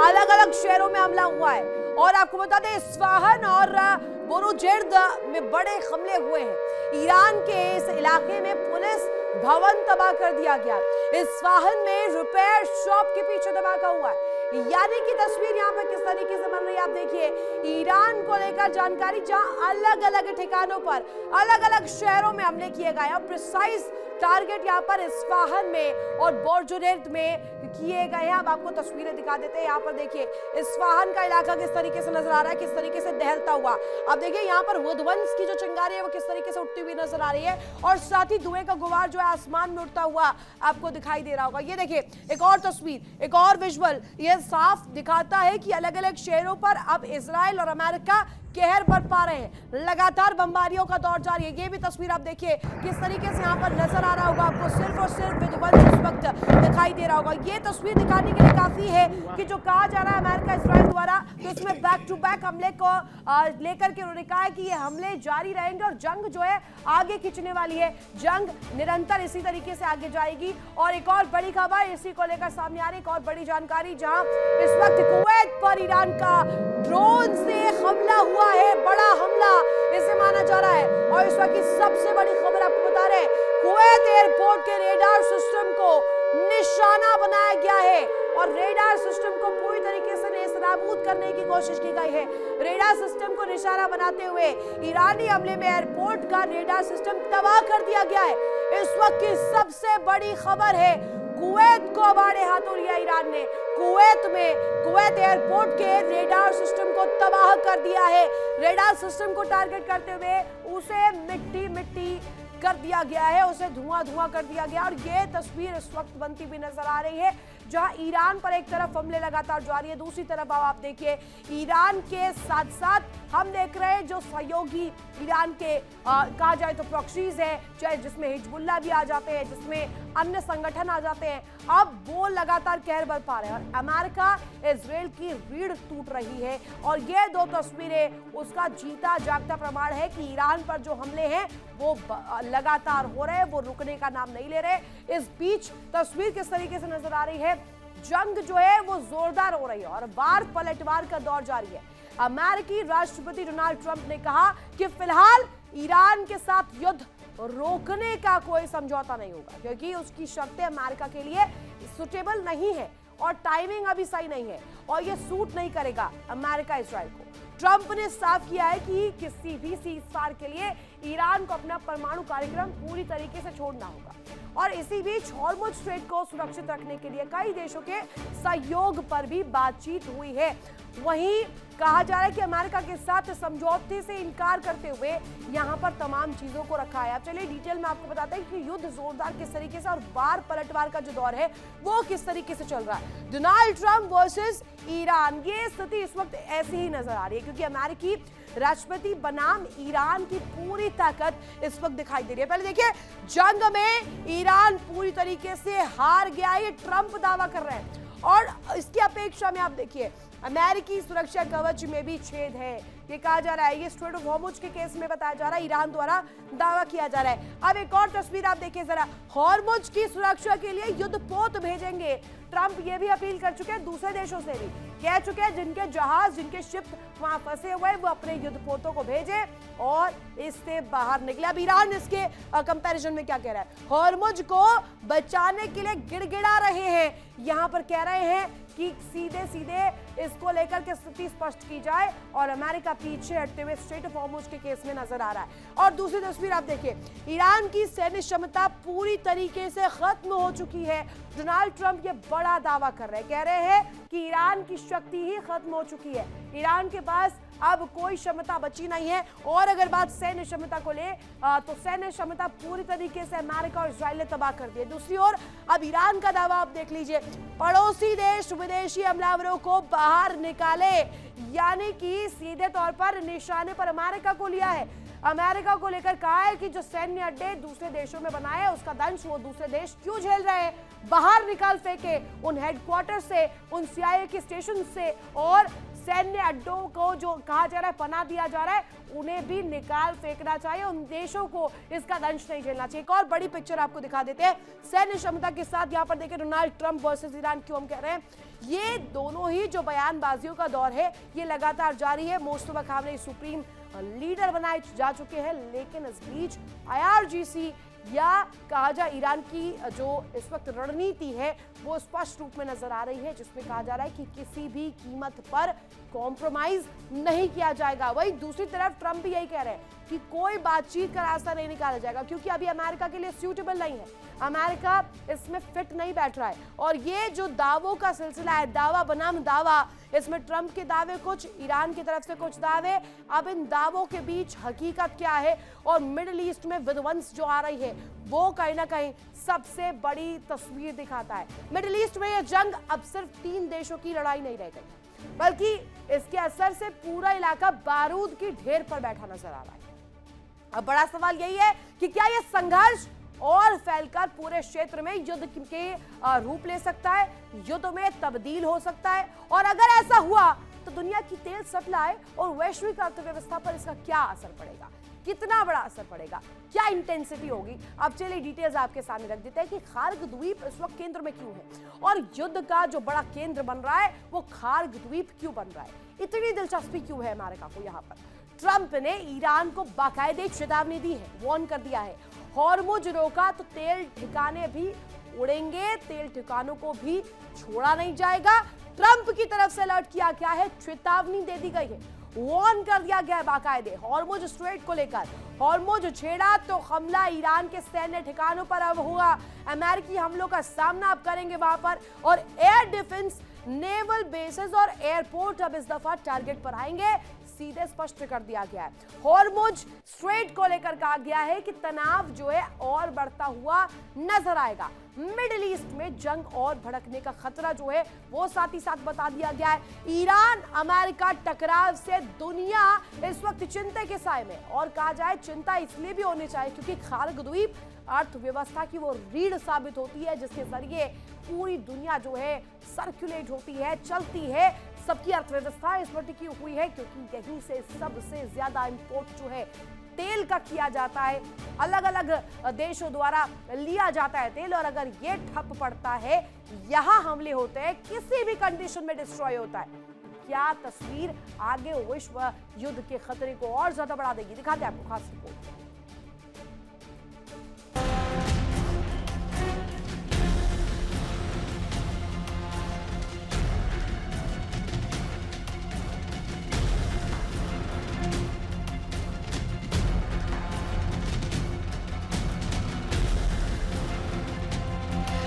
अलग अलग शहरों में हमला हुआ है। और आपको बता दें, इस्फहान और बोरुजेर्द में बड़े हमले हुए हैं। ईरान के इस इलाके में पुलिस भवन तबाह कर दिया गया। इस्फहान में रिपेयर शॉप के पीछे धमाका हुआ है। यानी कि तस्वीर यहाँ पर किस तरीके से बन रही है आप देखिए। ईरान को लेकर जानकारी, जहां अलग अलग ठिकानों पर अलग अलग शहरों में हमले किए गए और प्रिसाइज टारगेट यहाँ पर इस्फहान में और बोरुजेर्द में किए गए हैं। अब आपको तस्वीरें दिखा देते हैं। यहाँ पर देखिए इस्फहान का इलाका किस तरीके से नजर आ रहा है, किस तरीके से दहलता हुआ। अब देखिए यहाँ पर विध्वंस की जो चिंगारी है वो किस तरीके से उठती हुई नजर आ रही है और साथ ही धुएं का गुबार जो है आसमान में उड़ता हुआ आपको दिखाई दे रहा होगा। ये देखिए एक और तस्वीर, एक और विजुअल, ये साफ दिखाता है कि अलग अलग शहरों पर अब इजराइल और अमेरिका कहर बरपा रहे हैं। लगातार बमबारियों का दौर जारी है। ये भी तस्वीर आप देखिए किस तरीके से यहाँ पर नजर आ रहा होगा आपको। सिर्फ और सिर्फ विध्वंस इस वक्त दिखाई दे रहा होगा। ये तस्वीर दिखाने के लिए काफी है कि जो कहा जा रहा है अमेरिका इजराइल द्वारा, तो इसमें बैक टू बैक हमले को लेकर के उन्होंने कहा है कि ये हमले जारी रहेंगे और जंग जो है आगे खींचने वाली है। जंग निरंतर इसी तरीके से आगे जाएगी। और एक और बड़ी खबर इसी को लेकर सामने आ रही, एक और बड़ी जानकारी, जहां इस वक्त कुवैत पर ईरान का ड्रोन से हमला हुआ है। बड़ा हमला इसे माना जा रहा है। और इस वक्त की सबसे बड़ी खबर आपको बता रहे हैं, कुवैत एयरपोर्ट के रेडार सिस्टम को निशाना बनाया गया है और रेडार सिस्टम को पूरी तरीके से नेस्तनाबूद करने की कोशिश की गई है। रेडार सिस्टम को निशाना बनाते हुए ईरानी हमले में एयरपोर्ट का रेडार सिस्टम तबाह कर दिया गया है। इस वक्त की सबसे बड़ी खबर है, कुवैत को बाड़े हाथों लिया ईरान ने। कुवैत एयरपोर्ट के रेडार सिस्टम को तबाह कर दिया है। रेडार सिस्टम को टारगेट करते हुए उसे मिट्टी मिट्टी कर दिया गया है, उसे धुआं धुआं कर दिया गया। और ये तस्वीर इस वक्त बनती हुई नजर आ रही है, जहां ईरान पर एक तरफ हमले लगातार जारी है, दूसरी तरफ आप देखिए ईरान के साथ साथ हम देख रहे हैं जो सहयोगी ईरान के कहा जाए तो प्रॉक्सीज है, चाहे जिसमें हिजबुल्लाह भी आ जाते हैं, जिसमें अन्य संगठन आ जाते हैं, अब वो लगातार कहर बरपा रहे हैं। और अमेरिका इजराइल की रीढ़ टूट रही है। और ये दो तस्वीरें उसका जीता जागता प्रमाण है कि ईरान पर जो हमले हैं वो लगातार हो रहे हैं, वो रुकने का नाम नहीं ले रहे। इस बीच तस्वीर किस तरीके से नजर आ रही है, जंग जो है वो जोरदार हो रही है और वार पलटवार का दौर जारी है। अमेरिकी राष्ट्रपति डोनाल्ड ट्रंप ने कहा कि फिलहाल ईरान के साथ युद्ध रोकने का कोई समझौता नहीं होगा, क्योंकि उसकी शर्तें अमेरिका के लिए सुटेबल नहीं है और टाइमिंग अभी सही नहीं है और ये सूट नहीं करेगा अमेरिका इजराइल को। ट्रंप ने साफ किया है कि किसी भी सीज़फायर के लिए ईरान को अपना परमाणु कार्यक्रम पूरी तरीके से छोड़ना होगा। और इसी बीच हॉर्मुज़ स्ट्रेट को सुरक्षित रखने के लिए कई देशों के सहयोग पर भी बातचीत हुई है। वहीं कहा जा रहा है कि अमेरिका के साथ समझौते से इनकार करते हुए यहां पर तमाम चीजों को रखा है। अब चलिए डिटेल में आपको बताते हैं कि युद्ध जोरदार किस तरीके से और वार पलटवार का जो दौर है वो किस तरीके से चल रहा है। डोनाल्ड ट्रंप वर्सेस ईरान, ये स्थिति इस वक्त ऐसी ही नजर आ रही है, क्योंकि अमेरिकी राष्ट्रपति बनाम ईरान की पूरी ताकत इस वक्त दिखाई दे रही है। पहले देखिए, जंग में ईरान पूरी तरीके से हार गया, ये ट्रंप दावा कर रहे हैं। और इसकी अपेक्षा में आप देखिए अमेरिकी सुरक्षा कवच में भी छेद है, ये कहा जा रहा है। ये स्ट्रेट ऑफ हॉर्मुज़ के केस में बताया जा रहा है, ईरान द्वारा दावा किया जा रहा है। अब एक और तस्वीर आप देखिए जरा, हॉर्मुज़ की सुरक्षा के लिए युद्धपोत भेजेंगे। ट्रंप ये भी अपील कर चुके हैं, दूसरे देशों से भी कह चुके हैं जिनके जहाज, जिनके शिप वहां फंसे हुए वो अपने युद्धपोतों को भेजे और इससे बाहर निकले। अब ईरान इसके कंपैरिजन में क्या कह रहा है, हॉर्मुज़ को बचाने के लिए गिड़गिड़ा रहे हैं। यहां पर कह रहे हैं कि सीधे सीधे इसको लेकर के स्थिति स्पष्ट की जाए और अमेरिका पीछे हटते हुए स्ट्रेट ऑफ हॉर्मुज़ के केस में नजर आ रहा है। और दूसरी तस्वीर आप देखिए, ईरान की सैन्य क्षमता पूरी तरीके से खत्म हो चुकी है। डोनाल्ड ट्रंप ये बड़ा दावा कर रहे हैं, कह रहे हैं कि ईरान की शक्ति ही खत्म हो चुकी है, ईरान के पास अब कोई क्षमता बची नहीं है। और अगर बात सैन्य क्षमता को ले तो सैन्य क्षमता पूरी तरीके से अमेरिका और इजराइल ने तबाह कर दी है। दूसरी ओर अब ईरान का दावा आप देख लीजिए, पड़ोसी देश विदेशी हमलावरों को बाहर निकाले, यानी कि सीधे तौर पर निशाने पर अमेरिका को लिया है। अमेरिका को लेकर कहा है कि जो सैन्य अड्डे दूसरे देशों में बनाए हैं उसका दंश वो दूसरे देश क्यों झेल रहे हैं, बाहर निकाल फेंके उन हेडक्वार्टर से, उन CIA के स्टेशन से और सैन्य अड्डों को जो कहा जा रहा है पनाह दिया जा रहा है, उन्हें भी निकाल फेंकना चाहिए। उन देशों को इसका दंश नहीं झेलना चाहिए। एक और बड़ी पिक्चर आपको दिखा देते हैं सैन्य क्षमता के साथ। यहाँ पर देखिए डोनाल्ड ट्रंप वर्सेस ईरान, क्यों हम कह रहे हैं, ये दोनों ही जो बयानबाजियों का दौर है ये लगातार जारी है। मुस्तफा खामनेई सुप्रीम लीडर बनाए जा चुके हैं, लेकिन इस बीच IRGC या कहा जाए ईरान की जो इस वक्त रणनीति है वो स्पष्ट रूप में नजर आ रही है, जिसमें कहा जा रहा है कि किसी भी कीमत पर कॉम्प्रोमाइज नहीं किया जाएगा। वहीं दूसरी तरफ ट्रंप भी यही कह रहे हैं कि कोई बातचीत का रास्ता नहीं निकाला जाएगा, क्योंकि अभी अमेरिका के लिए सूटेबल नहीं है, अमेरिका इसमें फिट नहीं बैठ रहा है। और ये जो दावों का सिलसिला है, दावा बनाम दावा, इसमें ट्रंप के दावे कुछ, ईरान की तरफ से कुछ दावे। अब इन दावों के बीच हकीकत क्या है और मिडिल ईस्ट में विध्वंस जो आ रही है वो कहीं ना कहीं सबसे बड़ी तस्वीर दिखाता है। मिडिल ईस्ट में यह जंग अब सिर्फ 3 देशों की लड़ाई नहीं रह गई, बल्कि इसके असर से पूरा इलाका बारूद की ढेर पर बैठा नजर आ रहा है। अब बड़ा सवाल यही है कि क्या यह संघर्ष और फैलकर पूरे क्षेत्र में युद्ध के रूप ले सकता है, युद्ध में तब्दील हो सकता है, और अगर ऐसा हुआ तो दुनिया की तेल सप्लाई और वैश्विक अर्थव्यवस्था पर इसका क्या असर पड़ेगा, कितना बड़ा असर पड़ेगा, क्या इंटेंसिटी होगी। अब चलिए डिटेल्स आपके सामने रख देते हैं कि खार्ग द्वीप इस वक्त केंद्र में क्यों है और युद्ध का जो बड़ा केंद्र बन रहा है वो खार्ग द्वीप क्यों बन रहा है, इतनी दिलचस्पी क्यों है अमेरिका को। यहाँ पर ट्रंप ने ईरान को बाकायदे चेतावनी दी है, वार्न कर दिया है, हॉर्मुज रोका तो तेल ठिकाने भी उड़ेंगे, तेल ठिकानों को भी छोड़ा नहीं जाएगा। ट्रंप की तरफ से अलर्ट किया गया है, चेतावनी दे दी गई है, वार्न कर दिया गया है बाकायदे हॉर्मुज स्ट्रेट को लेकर। हॉर्मुज छेड़ा तो हमला ईरान के सैन्य ठिकानों पर अब हुआ, अमेरिकी हमलों का सामना अब करेंगे वहां पर, और एयर डिफेंस, नेवल बेसेस और एयरपोर्ट अब इस दफा टारगेट पर आएंगे, सीधे स्पष्ट कर दिया गया है। हॉर्मुज स्ट्रेट को लेकर कहा गया है कि तनाव जो है और बढ़ता हुआ नजर आएगा, मिडिल ईस्ट में जंग और भड़कने का खतरा जो है वो साथ ही साथ बता दिया गया है। ईरान अमेरिका टकराव से दुनिया इस वक्त चिंता के साए में, और कहा जाए चिंता इसलिए भी होनी चाहिए क्योंकि खार्ग द्वीप अर्थव्यवस्था की वो रीढ़ साबित होती है जिसके जरिए पूरी दुनिया जो है सर्कुलेट होती है, चलती है, सबकी अर्थव्यवस्था इस पर टिकी हुई है, क्योंकि यहीं से सबसे ज्यादा इंपोर्ट जो है तेल का किया जाता है, अलग अलग देशों द्वारा लिया जाता है तेल, और अगर ये ठप पड़ता है, यहां हमले होते हैं, किसी भी कंडीशन में डिस्ट्रॉय होता है, क्या तस्वीर आगे विश्व युद्ध के खतरे को और ज्यादा बढ़ा देगी। दिखाते हैं आपको खास रिपोर्ट।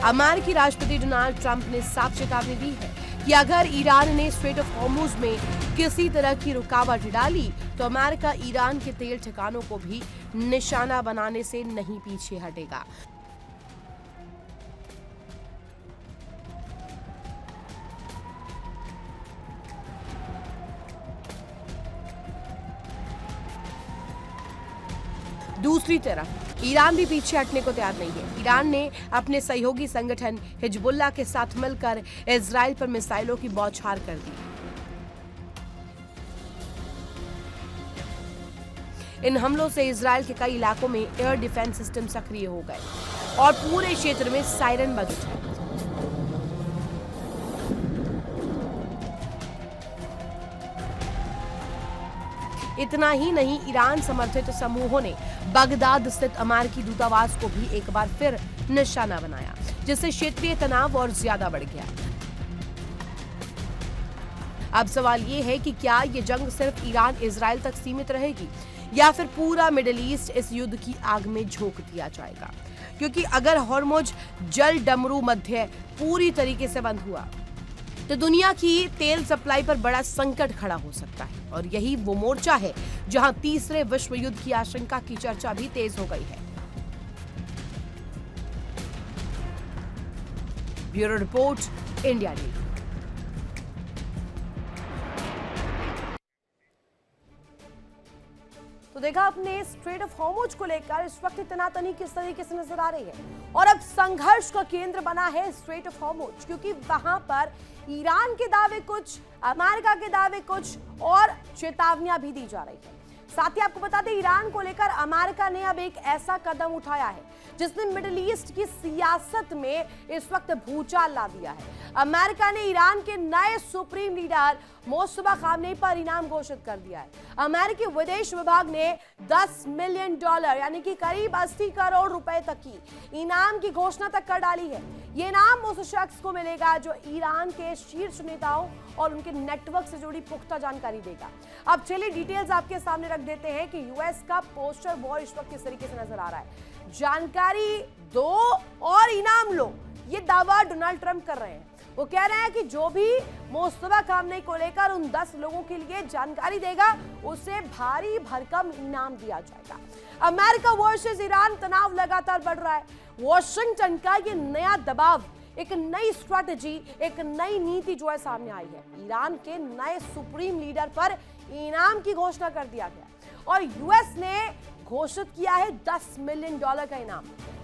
अमेरिकी राष्ट्रपति डोनाल्ड ट्रंप ने साफ चेतावनी दी है कि अगर ईरान ने स्ट्रेट ऑफ हॉर्मुज में किसी तरह की रुकावट डाली तो अमेरिका ईरान के तेल ठिकानों को भी निशाना बनाने से नहीं पीछे हटेगा। दूसरी तरफ ईरान भी पीछे हटने को तैयार नहीं है। ईरान ने अपने सहयोगी संगठन हिजबुल्लाह के साथ मिलकर इजराइल पर मिसाइलों की बौछार कर दी। इन हमलों से इजराइल के कई इलाकों में एयर डिफेंस सिस्टम सक्रिय हो गए और पूरे क्षेत्र में सायरन बज उठे। इतना ही नहीं, ईरान समर्थित समूहों ने बगदाद स्थित अमेरिकी दूतावास को भी एक बार फिर निशाना बनाया, जिससे क्षेत्रीय तनाव और ज्यादा बढ़ गया। अब सवाल ये है कि क्या ये जंग सिर्फ ईरान इजराइल तक सीमित रहेगी या फिर पूरा मिडिल ईस्ट इस युद्ध की आग में झोंक दिया जाएगा, क्योंकि अगर हॉर्मुज जल डमरू मध्य पूरी तरीके से बंद हुआ तो दुनिया की तेल सप्लाई पर बड़ा संकट खड़ा हो सकता है, और यही वो मोर्चा है जहां तीसरे विश्व युद्ध की आशंका की चर्चा भी तेज हो गई है। Bureau report, India news. तो देखा अपने स्ट्रेट ऑफ हॉर्मुज को लेकर इस वक्त तनातनी किस तरीके से नजर आ रही है और अब संघर्ष का केंद्र बना है स्ट्रेट ऑफ हॉर्मुज, क्योंकि वहां पर ईरान के दावे कुछ, अमेरिका के दावे कुछ और चेतावनियां भी दी जा रही है। साथ ही आपको बता दें, ईरान को लेकर अमेरिका ने अब एक ऐसा कदम उठाया है जिसने मिडिल ईस्ट की सियासत में इस वक्त भूचाल ला दिया है। अमेरिका ने ईरान के नए सुप्रीम लीडर मोस्तफा खामनेई पर इनाम घोषित कर दिया है। अमेरिकी विदेश विभाग ने $10 मिलियन यानी कि करीब 80 करोड़ रुपए तक की इनाम की घोषणा तक कर डाली है। ये इनाम उस शख्स को मिलेगा जो ईरान के शीर्ष नेताओं और उनके नेटवर्क से जुड़ी पुख्ता जानकारी देगा। अब चलिए डिटेल्स आपके सामने रख देते हैं कि यूएस का पोस्टर वॉर इस वक्त किस तरीके से नजर आ रहा है। जानकारी दो और इनाम लो, ये दावा डोनाल्ड ट्रंप कर रहे हैं। वो कह रहे हैं कि जो भी मोस्तफा खामनेई को लेकर उन 10 लोगों के लिए जानकारी देगा उसे भारी भरकम इनाम दिया जाएगा। अमेरिका वर्सेस ईरान तनाव लगातार बढ़ रहा है। वॉशिंगटन का ये नया दबाव, एक नई स्ट्रैटेजी, एक नई नीति जो है सामने आई है। ईरान के नए सुप्रीम लीडर पर इनाम की घोषणा कर दिया गया और यूएस ने घोषित किया है $10 मिलियन का इनाम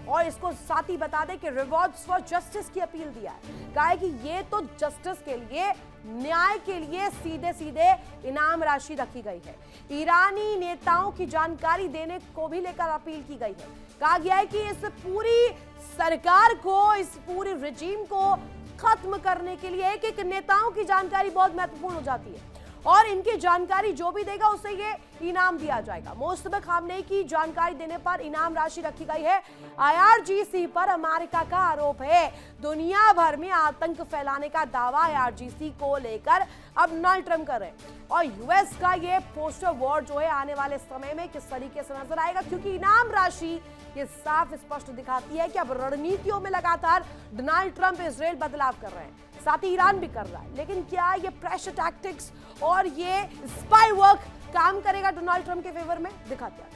और इसको साथ ही बता दें कि रिवॉर्ड्स फॉर जस्टिस की अपील दिया है। कहा है कि ये तो जस्टिस के लिए, न्याय के लिए सीधे सीधे इनाम राशि रखी गई है। ईरानी नेताओं की जानकारी देने को भी लेकर अपील की गई है। कहा गया है कि इस पूरी सरकार को, इस पूरी रिजीम को खत्म करने के लिए एक एक नेताओं की जानकारी बहुत महत्वपूर्ण हो जाती है और इनकी जानकारी जो भी देगा उसे ये इनाम दिया जाएगा। मोस्तफा खामनेई की जानकारी देने पर इनाम राशि रखी गई है। IRGC पर अमेरिका का आरोप है। दुनिया भर में आतंक फैलाने का दावा IRGC को लेकर अब डोनाल्ड ट्रंप कर रहे हैं और यूएस का ये पोस्टर वॉर जो है आने वाले समय में किस तरीके से नजर आएगा, क्योंकि इनाम राशि ये साफ स्पष्ट दिखाती है कि अब रणनीतियों में लगातार डोनाल्ड ट्रंप इजराइल बदलाव कर रहे हैं, साथ ही ईरान भी कर रहा है। लेकिन क्या ये प्रेशर टैक्टिक्स और ये स्पाई वर्क काम करेगा डोनाल्ड ट्रंप के फेवर में, दिखाते हैं।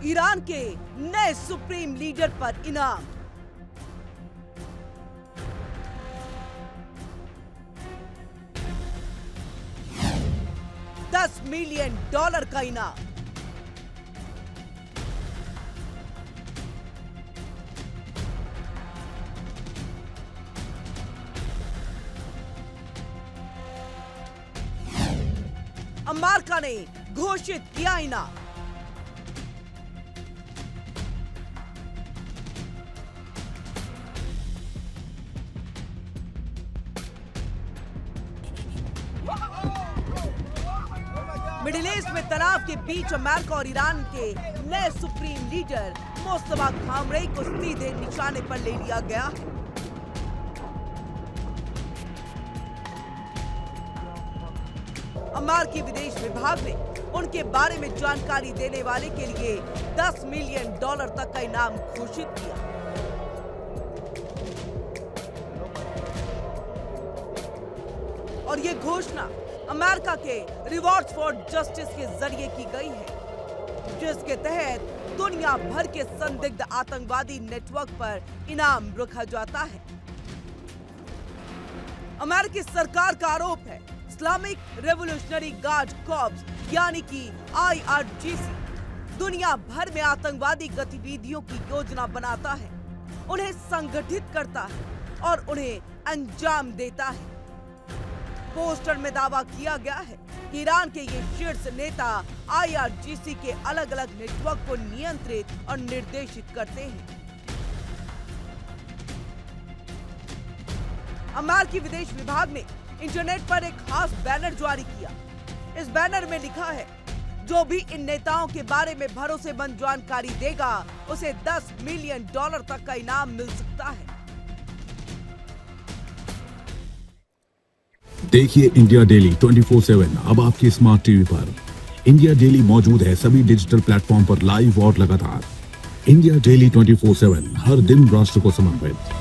ईरान के नए सुप्रीम लीडर पर इनाम। $10 मिलियन का इनाम। अमेरिका ने घोषित किया इनाम। मिडिल ईस्ट में तनाव के बीच अमेरिका और ईरान के नए सुप्रीम लीडर मोस्तफा खामनेई को सीधे निशाने पर ले लिया गया। अमेरिकी विदेश विभाग ने उनके बारे में जानकारी देने वाले के लिए $10 मिलियन तक का इनाम घोषित किया। और ये घोषणा अमेरिका के रिवॉर्ड्स फॉर जस्टिस के जरिए की गई है, जिसके तहत दुनिया भर के संदिग्ध आतंकवादी नेटवर्क पर इनाम रखा जाता है। अमेरिकी सरकार का आरोप है इस्लामिक रेवोल्यूशनरी गार्ड कॉर्प्स यानी कि IRGC दुनिया भर में आतंकवादी गतिविधियों की योजना बनाता है, उन्हें संगठित करता है और उन्हें अंजाम देता है। पोस्टर में दावा किया गया है कि ईरान के ये शीर्ष नेता IRGC के अलग अलग नेटवर्क को नियंत्रित और निर्देशित करते हैं। अमेरिकी विदेश विभाग ने इंटरनेट पर एक खास बैनर जारी किया। इस बैनर में लिखा है, जो भी इन नेताओं के बारे में भरोसेमंद जानकारी देगा उसे $10 मिलियन तक का इनाम मिल सकता है। देखिए इंडिया डेली 24/7 अब आपकी स्मार्ट टीवी पर। इंडिया डेली मौजूद है सभी डिजिटल प्लेटफॉर्म पर लाइव और लगातार। इंडिया डेली 24/7 हर दिन राष्ट्र को समर्पित।